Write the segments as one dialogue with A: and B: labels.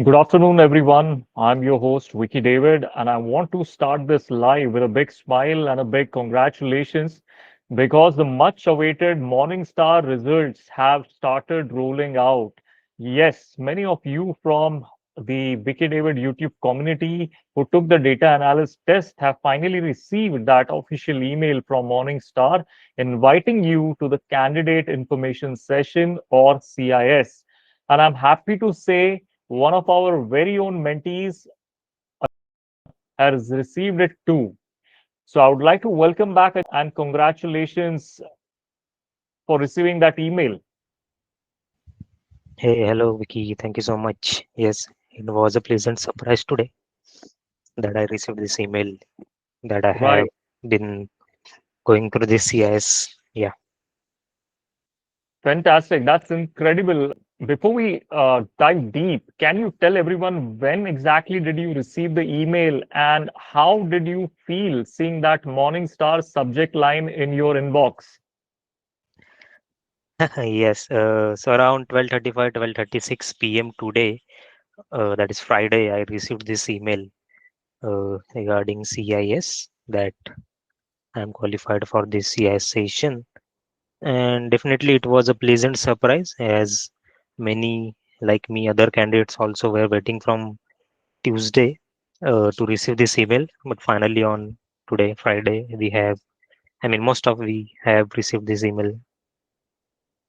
A: Good afternoon, everyone. I'm your host, Wicky David, and I want to start this live with a big smile and a big congratulations because the much awaited Morningstar results have started rolling out. Yes, many of you from the Wicky David YouTube community who took the data analyst test have finally received that official email from Morningstar inviting you to the candidate information session or CIS. And I'm happy to say one of our very own mentees has received it too. So I would like to welcome back and congratulations for receiving that email.
B: Hey, hello, Vicky. Thank you so much. Yes, it was a pleasant surprise today that I received this email that I have
A: Right.
B: been going through this CIS. Yeah.
A: Fantastic. That's incredible. Before we dive deep, can you tell everyone when exactly did you receive the email and how did you feel seeing that Morningstar subject line in your inbox?
B: Yes. So around 12:35, 12:36 p.m. today, that is Friday, I received this email regarding CIS that I am qualified for this CIS session. And definitely it was a pleasant surprise as many like me, other candidates also were waiting from Tuesday to receive this email, but finally on today, Friday, we have. I mean, most of we have received this email.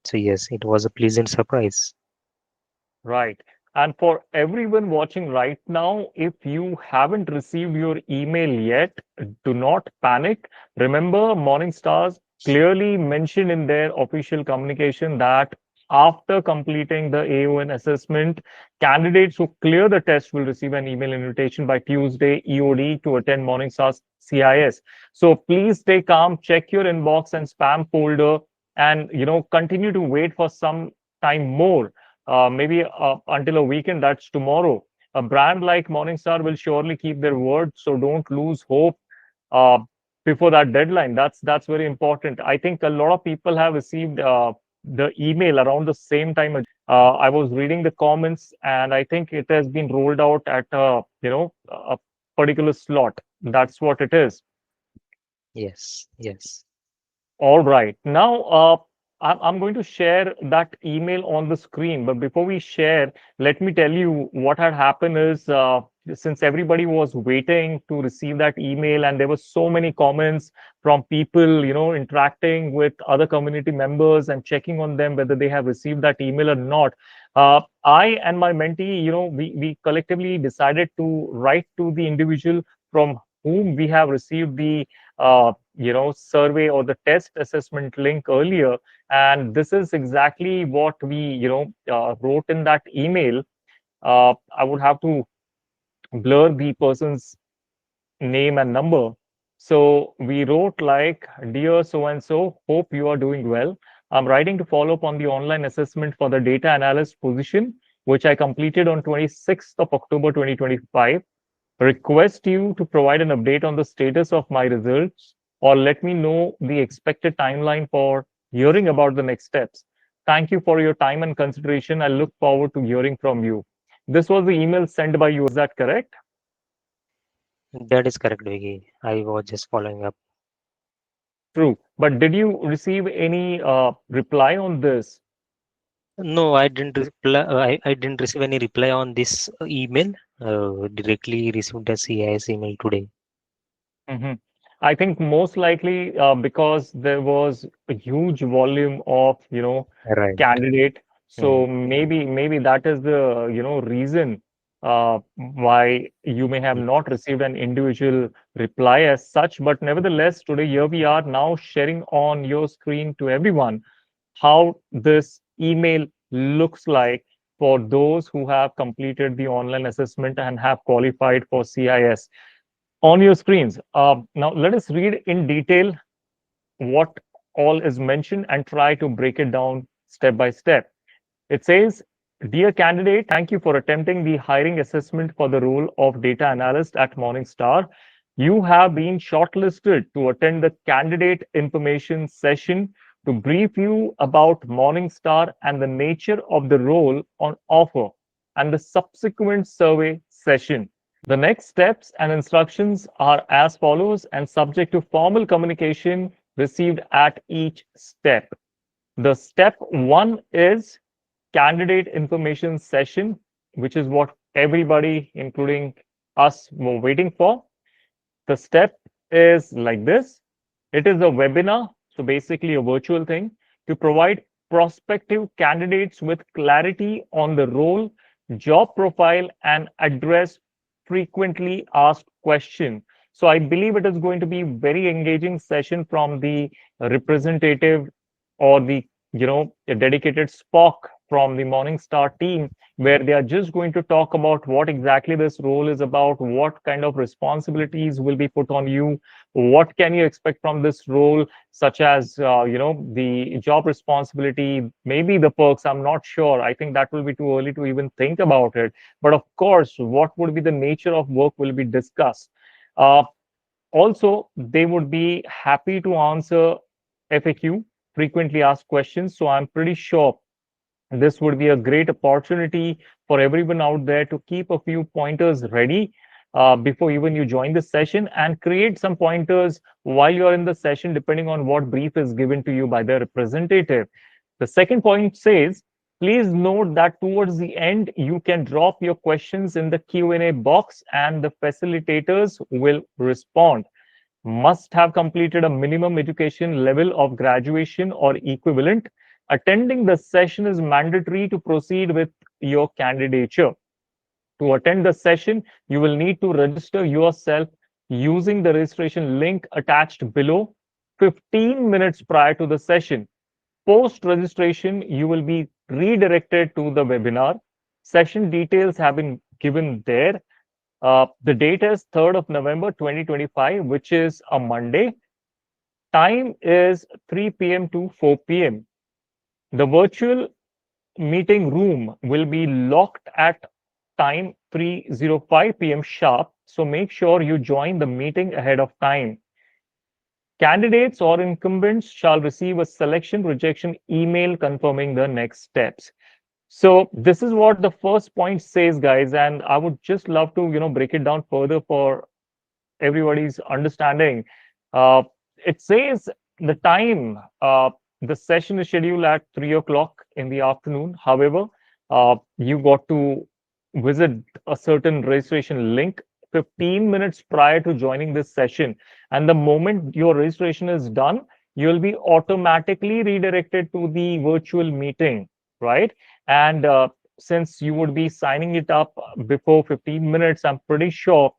B: So yes, it was a pleasant surprise.
A: Right. And for everyone watching right now, if you haven't received your email yet, do not panic. Remember, Morningstars clearly mentioned in their official communication that after completing the AON assessment, candidates who clear the test will receive an email invitation by Tuesday EOD to attend Morningstars CIS. So please stay calm, check your inbox and spam folder, and continue to wait for some time more, maybe until a weekend, that's tomorrow. A brand like Morningstar will surely keep their word, so don't lose hope uh, before that deadline. That's very important. I think a lot of people have received the email around the same time. I was reading the comments, and I think it has been rolled out at a particular slot. That's what it is.
B: Yes, yes.
A: All right. Now, I'm going to share that email on the screen. But before we share, let me tell you what had happened is since everybody was waiting to receive that email, and there were so many comments from people, interacting with other community members and checking on them whether they have received that email or not. I and my mentee, we collectively decided to write to the individual from whom we have received the survey or the test assessment link earlier, and this is exactly what we wrote in that email. I would have to blur the person's name and number. So we wrote like, dear so and so, hope you are doing well. I'm writing to follow up on the online assessment for the data analyst position, which I completed on 26th of October 2025. Request you to provide an update on the status of my results or let me know the expected timeline for hearing about the next steps. Thank you for your time and consideration. I look forward to hearing from you. This was the email sent by you. Is that correct?
B: That is correct, Vicky. I was just following up.
A: True. But did you receive any reply on this?
B: No, I didn't reply. I didn't receive any reply on this email. Directly received a CIS email today.
A: Mhm. I think most likely because there was a huge volume of
B: Right.
A: candidate,
B: Mm.
A: so maybe that is the reason why you may have
B: Yes.
A: not received an individual reply as such. But nevertheless, today here we are now sharing on your screen to everyone how this email looks like for those who have completed the online assessment and have qualified for CIS on your screens. Now, let us read in detail what all is mentioned and try to break it down step by step. It says, dear candidate, thank you for attempting the hiring assessment for the role of data analyst at Morningstar. You have been shortlisted to attend the candidate information session to brief you about Morningstar and the nature of the role on offer. and the subsequent survey session. The next steps and instructions are as follows and subject to formal communication received at each step. The step one is candidate information session, which is what everybody, including us, were waiting for. The step is like this. It is a webinar, so basically a virtual thing, to provide prospective candidates with clarity on the role, job profile, and address frequently asked questions. So I believe it is going to be very engaging session from the representative or the a dedicated Spock from the Morningstar team, where they are just going to talk about what exactly this role is about, what kind of responsibilities will be put on you, what can you expect from this role, such as the job responsibility, maybe the perks. I'm not sure. I think that will be too early to even think about it. But of course, what would be the nature of work will be discussed. Uh, Also, they would be happy to answer FAQ, frequently asked questions. So I'm pretty sure this would be a great opportunity for everyone out there to keep a few pointers ready before even you join the session, and create some pointers while you're in the session, depending on what brief is given to you by the representative. The second point says, please note that towards the end, you can drop your questions in the Q&A box and the facilitators will respond. Must have completed a minimum education level of graduation or equivalent. Attending the session is mandatory to proceed with your candidature. To attend the session, you will need to register yourself using the registration link attached below 15 minutes prior to the session. Post registration, you will be redirected to the webinar. Session details have been given there. The date is 3rd of November 2025, which is a Monday. Time is 3 p.m. to 4 p.m. The virtual meeting room will be locked at time 3:05 p.m. sharp, so make sure you join the meeting ahead of time. Candidates or incumbents shall receive a selection rejection email confirming the next steps. So this is what the first point says, guys, and I would just love to break it down further for everybody's understanding. Uh, it says the time, the session is scheduled at 3 o'clock in the afternoon. However, you got to visit a certain registration link 15 minutes prior to joining this session. And the moment your registration is done, you'll be automatically redirected to the virtual meeting, right? And since you would be signing it up before 15 minutes, I'm pretty sure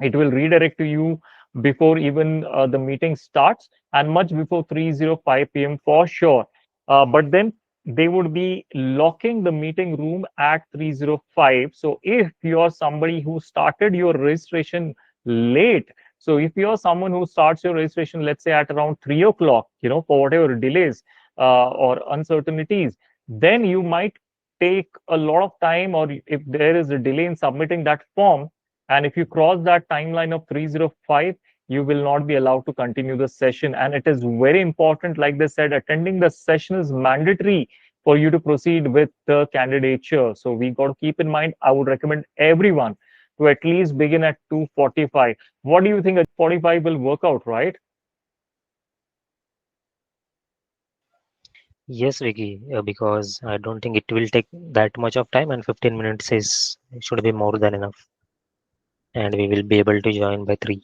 A: it will redirect to you before even the meeting starts, and much before 3:05 p.m. for sure. But then they would be locking the meeting room at 3:05. So if you're somebody who started your registration late, so if you're someone who starts your registration, let's say at around 3 o'clock, for whatever delays or uncertainties, then you might take a lot of time, or if there is a delay in submitting that form, and if you cross that timeline of 3:05, you will not be allowed to continue the session. And it is very important, like they said, attending the session is mandatory for you to proceed with the candidature. So we got to keep in mind, I would recommend everyone to at least begin at 2:45. What do you think? At 45 will work out, right?
B: Yes, Vicky, because I don't think it will take that much of time, and 15 minutes is should be more than enough, and we will be able to join by 3.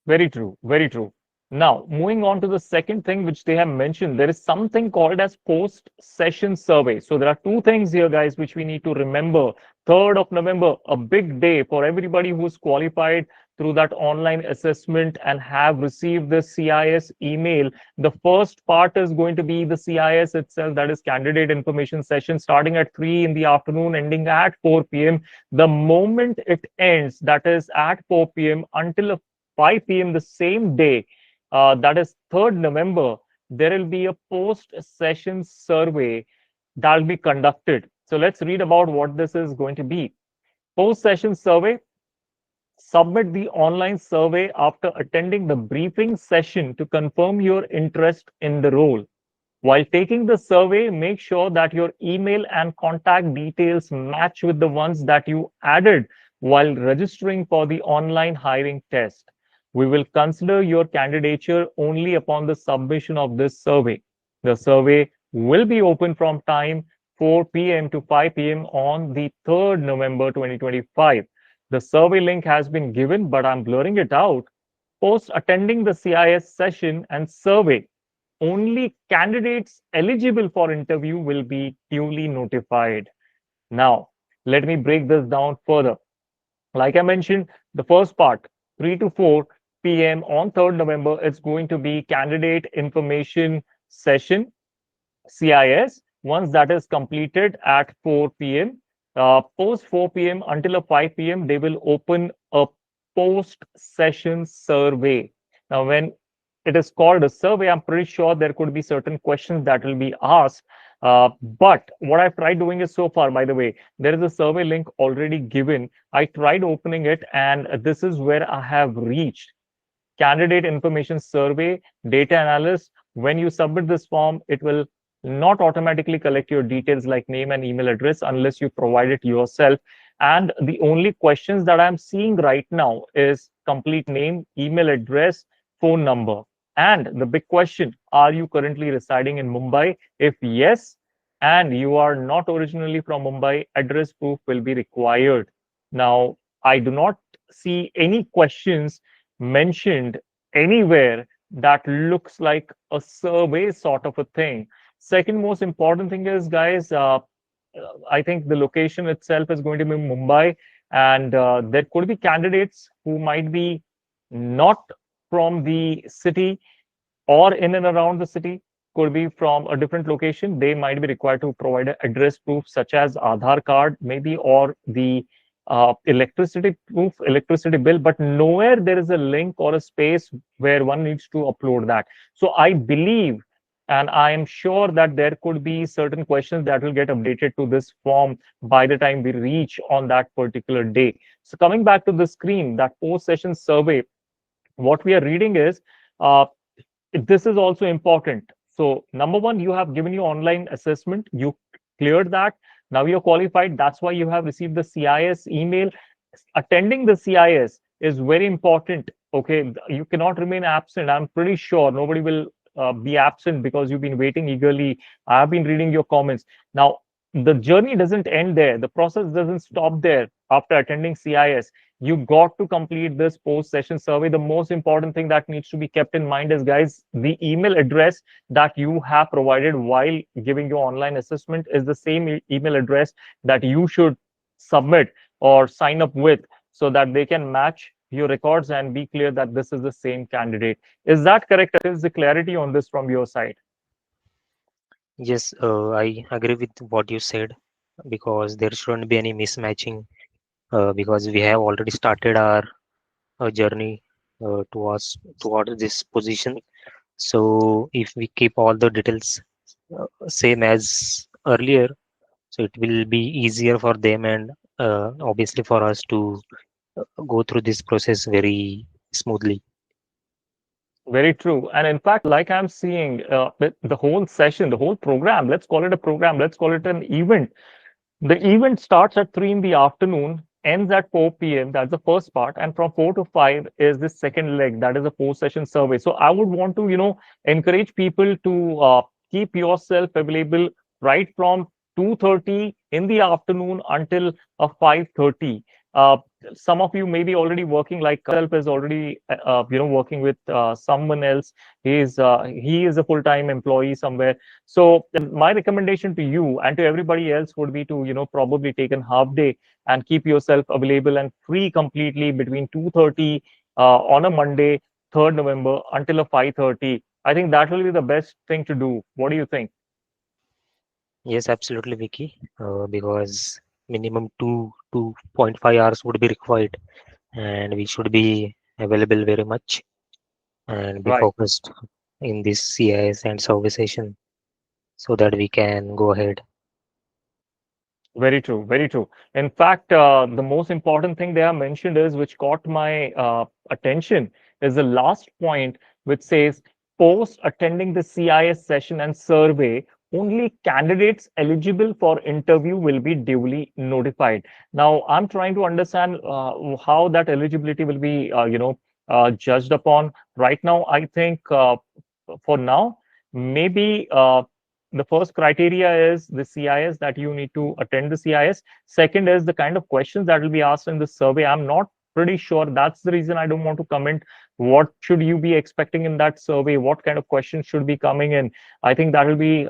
A: Very true. Very true. Now, moving on to the second thing which they have mentioned, there is something called as post-session survey. So there are two things here, guys, which we need to remember. 3rd of November, a big day for everybody who's qualified through that online assessment and have received the CIS email. The first part is going to be the CIS itself, that is candidate information session, starting at 3 in the afternoon, ending at 4 p.m. The moment it ends, that is at 4 p.m. until 5 p.m. the same day, that is 3rd November, there will be a post-session survey that will be conducted. So let's read about what this is going to be. Post-session survey: submit the online survey after attending the briefing session to confirm your interest in the role. While taking the survey, make sure that your email and contact details match with the ones that you added while registering for the online hiring test. We will consider your candidature only upon the submission of this survey. The survey will be open from time 4 p.m. to 5 p.m. on the 3rd November 2025. The survey link has been given, but I'm blurring it out. Post attending the CIS session and survey, only candidates eligible for interview will be duly notified. Now, let me break this down further. Like I mentioned, the first part, 3 to 4 p.m. on 3rd November, it's going to be candidate information session, CIS. Once that is completed at 4 p.m., post 4 p.m. until a 5 p.m., they will open a post session survey. Now, when it is called a survey, I'm pretty sure there could be certain questions that will be asked. But what I've tried doing is so far, by the way, there is a survey link already given. I tried opening it, and this is where I have reached. Candidate information survey, data analyst. When you submit this form, it will not automatically collect your details like name and email address unless you provide it yourself. And the only questions that I'm seeing right now is complete name, email address, phone number. And the big question, are you currently residing in Mumbai? If yes, and you are not originally from Mumbai, address proof will be required. Now, I do not see any questions mentioned anywhere that looks like a survey sort of a thing. Second most important thing is, guys, I think the location itself is going to be Mumbai, and there could be candidates who might be not from the city or in and around the city, could be from a different location. They might be required to provide an address proof such as Aadhaar card, maybe, or the electricity proof, electricity bill, but nowhere there is a link or a space where one needs to upload that. So I believe, and I am sure that there could be certain questions that will get updated to this form by the time we reach on that particular day. So coming back to the screen, that post-session survey, what we are reading is, this is also important. So number one, you have given your online assessment, you cleared that, now you're qualified, that's why you have received the CIS email. Attending the CIS is very important. Okay, you cannot remain absent. I'm pretty sure nobody will be absent because you've been waiting eagerly. I have been reading your comments. Now, the journey doesn't end there, the process doesn't stop there. After attending CIS, you got to complete this post session survey. The most important thing that needs to be kept in mind is, guys, the email address that you have provided while giving your online assessment is the same email address that you should submit or sign up with, so that they can match your records and be clear that this is the same candidate. Is that correct? Is the clarity on this from your side?
B: Yes, I agree with what you said because there shouldn't be any mismatching because we have already started our journey towards this position. So if we keep all the details same as earlier, so it will be easier for them and obviously for us to go through this process very smoothly.
A: Very true. And in fact, like I'm seeing, the whole session, the whole program, let's call it a program, let's call it an event. The event starts at 3 in the afternoon, ends at 4 p.m. That's the first part. And from 4 to 5 is the second leg, that is a post-session survey. So I would want to, encourage people to keep yourself available right from 2:30 in the afternoon until 5:30. Some of you may be already working, like self is already, working with someone else. He is a full-time employee somewhere. So my recommendation to you and to everybody else would be to, probably take a half day and keep yourself available and free completely between 2:30 on a Monday, 3rd November, until a 5:30. I think that will be the best thing to do. What do you think?
B: Yes, absolutely, Vicky. Because minimum 2.5 hours would be required, and we should be available very much and be
A: Right.
B: focused in this CIS and survey session so that we can go ahead.
A: Very true. Very true. In fact, the most important thing they have mentioned is, which caught my attention, is the last point, which says post attending the CIS session and survey, only candidates eligible for interview will be duly notified. Now, I'm trying to understand how that eligibility will be, judged upon. Right now, I think for now, maybe the first criteria is the CIS, that you need to attend the CIS. Second is the kind of questions that will be asked in the survey. I'm not pretty sure. That's the reason I don't want to comment what should you be expecting in that survey, what kind of questions should be coming in. I think that will be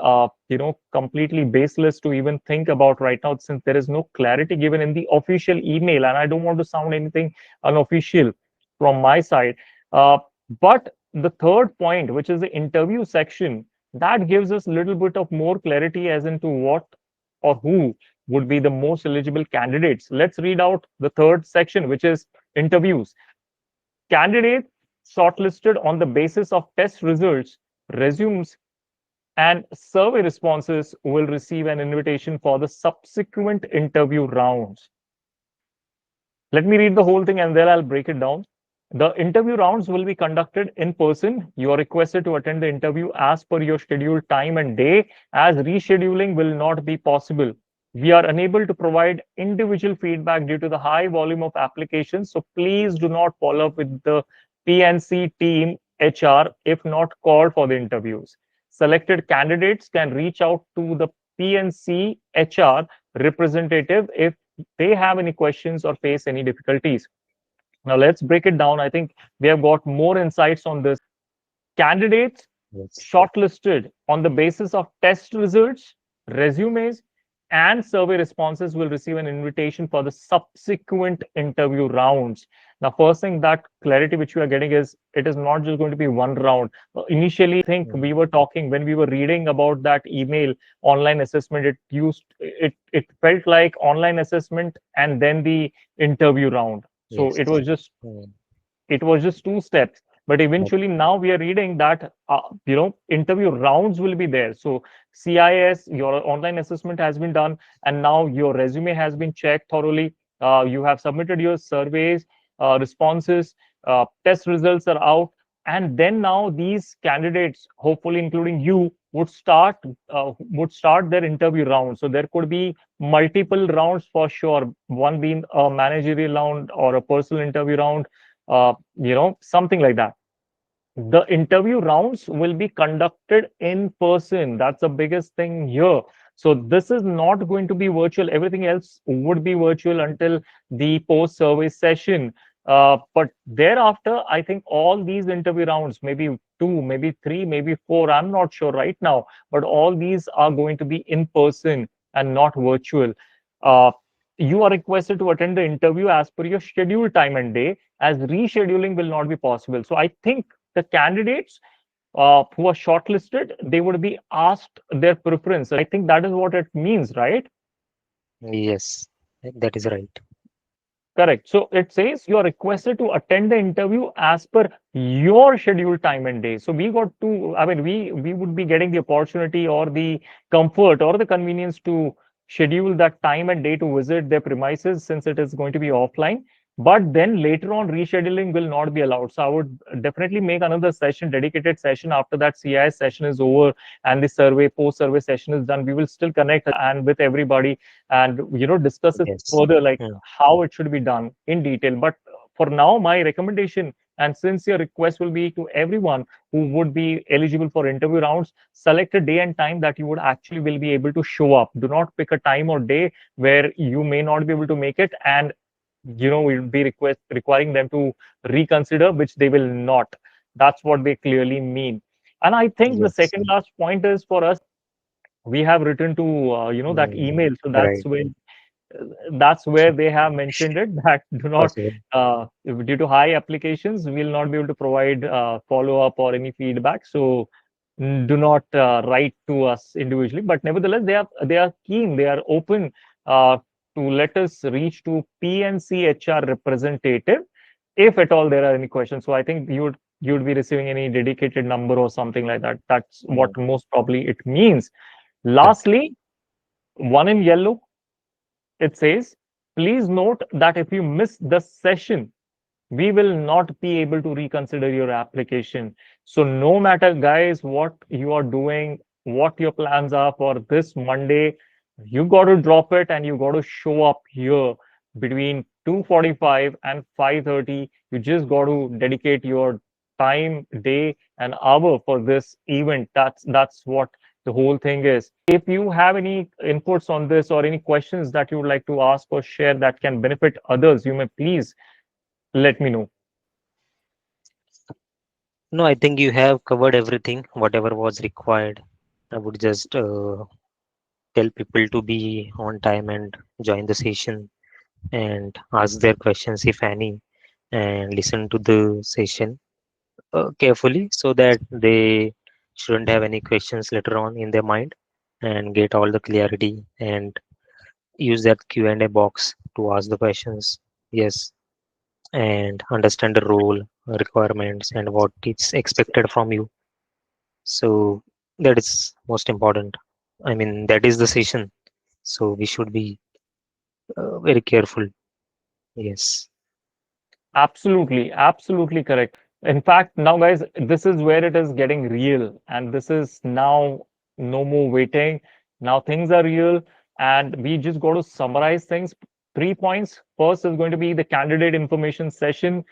A: completely baseless to even think about right now, since there is no clarity given in the official email, and I don't want to sound anything unofficial from my side. But the third point, which is the interview section, that gives us a little bit of more clarity as into what or who would be the most eligible candidates. Let's read out the third section, which is interviews. Candidates shortlisted on the basis of test results, resumes, and survey responses will receive an invitation for the subsequent interview rounds. Let me read the whole thing and then I'll break it down. The interview rounds will be conducted in person. You are requested to attend the interview as per your scheduled time and day, as rescheduling will not be possible. We are unable to provide individual feedback due to the high volume of applications. So please do not follow up with the PNC team HR if not called for the interviews. Selected candidates can reach out to the PNC HR representative if they have any questions or face any difficulties. Now let's break it down. I think we have got more insights on this. Candidates
B: Yes.
A: shortlisted on the basis of test results, resumes, and survey responses will receive an invitation for the subsequent interview rounds. Now, first thing, that clarity which we are getting is it is not just going to be one round. Initially, I think we were talking when we were reading about that email online assessment, it felt like online assessment and then the interview round. So
B: Yes.
A: it was just two steps, but
B: But
A: eventually now we are reading that interview rounds will be there. So CIS, your online assessment has been done, and now your resume has been checked thoroughly. You have submitted your surveys, responses, test results are out, and then now these candidates, hopefully including you, would start their interview round. So there could be multiple rounds for sure, one being a managerial round or a personal interview round, something like that. The interview rounds will be conducted in person. That's the biggest thing here. So this is not going to be virtual. Everything else would be virtual until the post survey session. But thereafter, I think all these interview rounds, maybe two, maybe three, maybe four, I'm not sure right now, but all these are going to be in person and not virtual. Uh, you are requested to attend the interview as per your scheduled time and day, as rescheduling will not be possible. So I think the candidates who are shortlisted, they would be asked their preference. I think that is what it means, right?
B: yes, that is right.
A: Correct. So it says you are requested to attend the interview as per your scheduled time and day. So we got to, I mean, we would be getting the opportunity or the comfort or the convenience to schedule that time and day to visit their premises, since it is going to be offline. But then later on, rescheduling will not be allowed. So I would definitely make another session, dedicated session, after that CIS session is over and the survey, post-survey session is done. We will still connect and with everybody and discuss it
B: Yes.
A: further, like
B: Mm,
A: how it should be done in detail. But for now, my recommendation and sincere request will be to everyone who would be eligible for interview rounds: select a day and time that you would actually will be able to show up. Do not pick a time or day where you may not be able to make it, and we'll be requiring them to reconsider, which they will not. That's what they clearly mean. And I think the
B: yes.
A: second last point is for us, we have written to that
B: Mm,
A: email. So
B: right.
A: that's where they have mentioned it, that do not,
B: Possible.
A: due to high applications, we'll not be able to provide follow up or any feedback. So do not write to us individually, but nevertheless they are keen, they are open uh, to let us reach to PNC HR representative if at all there are any questions. So I think you would be receiving any dedicated number or something like that. That's what
B: Mm,
A: most probably it means.
B: okay.
A: Lastly, one in yellow, it says, please note that if you miss the session, we will not be able to reconsider your application. So no matter, guys, what you are doing, what your plans are for this Monday, you got to drop it and you got to show up here between 2:45 and 5:30. You just got to dedicate your time, day, and hour for this event. That's what the whole thing is. If you have any inputs on this or any questions that you would like to ask or share that can benefit others, you may please let me know.
B: No, I think you have covered everything, whatever was required. I would just tell people to be on time and join the session and ask their questions, if any, and listen to the session carefully so that they shouldn't have any questions later on in their mind and get all the clarity and use that Q&A box to ask the questions. Yes, and understand the role, requirements, and what is expected from you. So that is most important. I mean, that is the session. So we should be very careful. Yes.
A: Absolutely, absolutely correct. In fact, now, guys, this is where it is getting real, and this is now no more waiting. Now things are real, and we just got to summarize things. 3 points. First is going to be the candidate information session.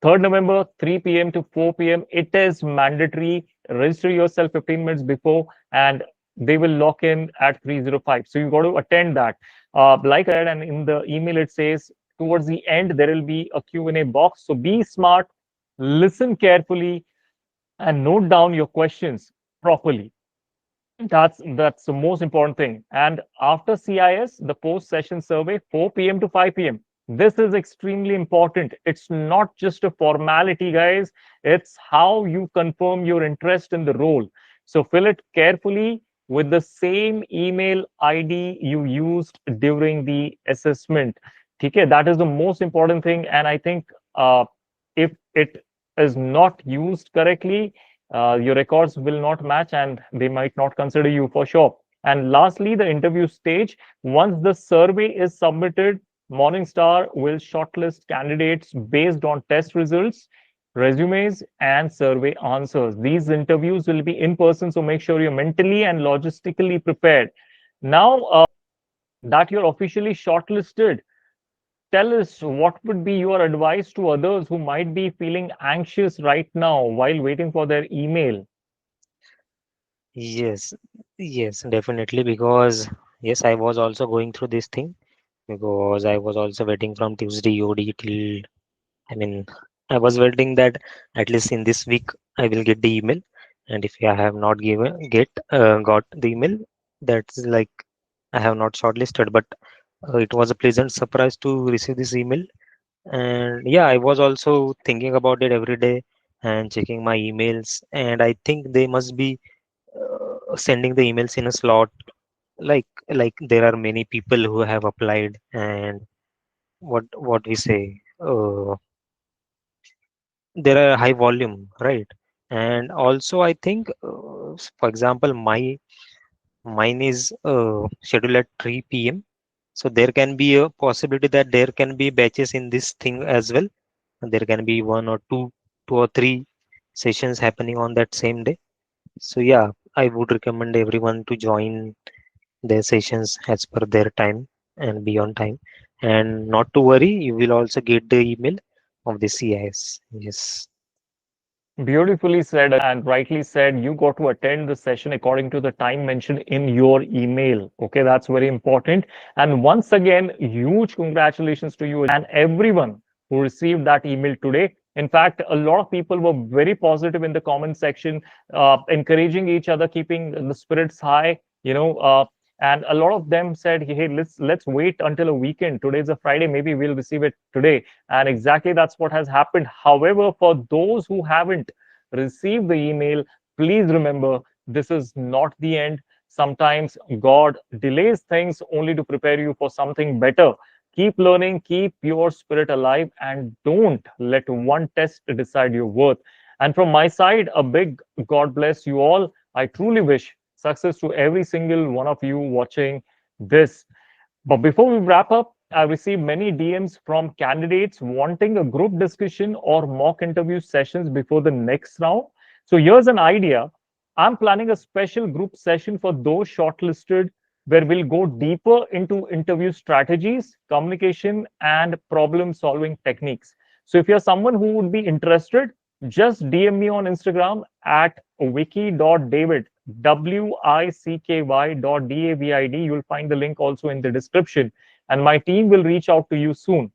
A: 3rd November, 3 p.m. to 4 p.m. It is mandatory. Register yourself 15 minutes before, and they will lock in at 3:05. So you got to attend that. Like I said, and in the email it says towards the end there will be a Q&A box. So be smart, listen carefully, and note down your questions properly. That's the most important thing. And after CIS, the post-session survey, 4 p.m. to 5 p.m. This is extremely important. It's not just a formality, guys. It's how you confirm your interest in the role. So fill it carefully with the same email ID you used during the assessment. Okay, that is the most important thing. And I think if it is not used correctly, your records will not match and they might not consider you for sure. And lastly, the interview stage. Once the survey is submitted, Morningstar will shortlist candidates based on test results, resumes, and survey answers. These interviews will be in person, so make sure you're mentally and logistically prepared. Now that you're officially shortlisted, tell us what would be your advice to others who might be feeling anxious right now while waiting for their email.
B: Yes. Yes, definitely. Because yes, I was also going through this thing because I was also waiting from Tuesday OD till, I mean, I was waiting that at least in this week I will get the email, and if I have not got the email, that's like I have not shortlisted. But it was a pleasant surprise to receive this email, and yeah, I was also thinking about it every day and checking my emails, and I think they must be sending the emails in a slot. Like there are many people who have applied, and what we say. There are high volume, right? And also I think for example mine is scheduled at 3 p.m, so there can be a possibility that there can be batches in this thing as well, and there can be one or two or three sessions happening on that same day. So yeah, I would recommend everyone to join their sessions as per their time and be on time, and not to worry, you will also get the email of the CIS. Yes.
A: Beautifully said and rightly said. You got to attend the session according to the time mentioned in your email. Okay, that's very important. And once again, huge congratulations to you and everyone who received that email today. In fact, a lot of people were very positive in the comment section, encouraging each other, keeping the spirits high. And a lot of them said, "Hey, let's wait until a weekend. Today's a Friday. Maybe we'll receive it today." And exactly that's what has happened. However, for those who haven't received the email, please remember this is not the end. Sometimes God delays things only to prepare you for something better. Keep learning, keep your spirit alive, and don't let one test decide your worth. And from my side, a big God bless you all. I truly wish success to every single one of you watching this. But before we wrap up, I received many DMs from candidates wanting a group discussion or mock interview sessions before the next round. So here's an idea. I'm planning a special group session for those shortlisted where we'll go deeper into interview strategies, communication, and problem solving techniques. So if you're someone who would be interested, just DM me on Instagram at wicky.david, WICKY.DAVID. You'll find the link also in the description, and my team will reach out to you soon.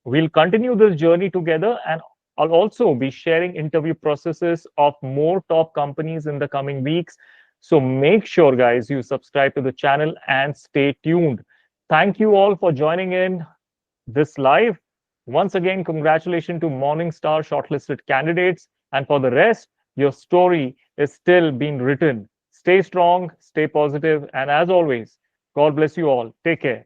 A: We'll continue this journey together, and I'll also be sharing interview processes of more top companies in the coming weeks. So make sure, guys, you subscribe to the channel and stay tuned. Thank you all for joining in this live. Once again, congratulations to Morningstar shortlisted candidates. And for the rest, your story is still being written. Stay strong, stay positive, and as always, God bless you all. Take care.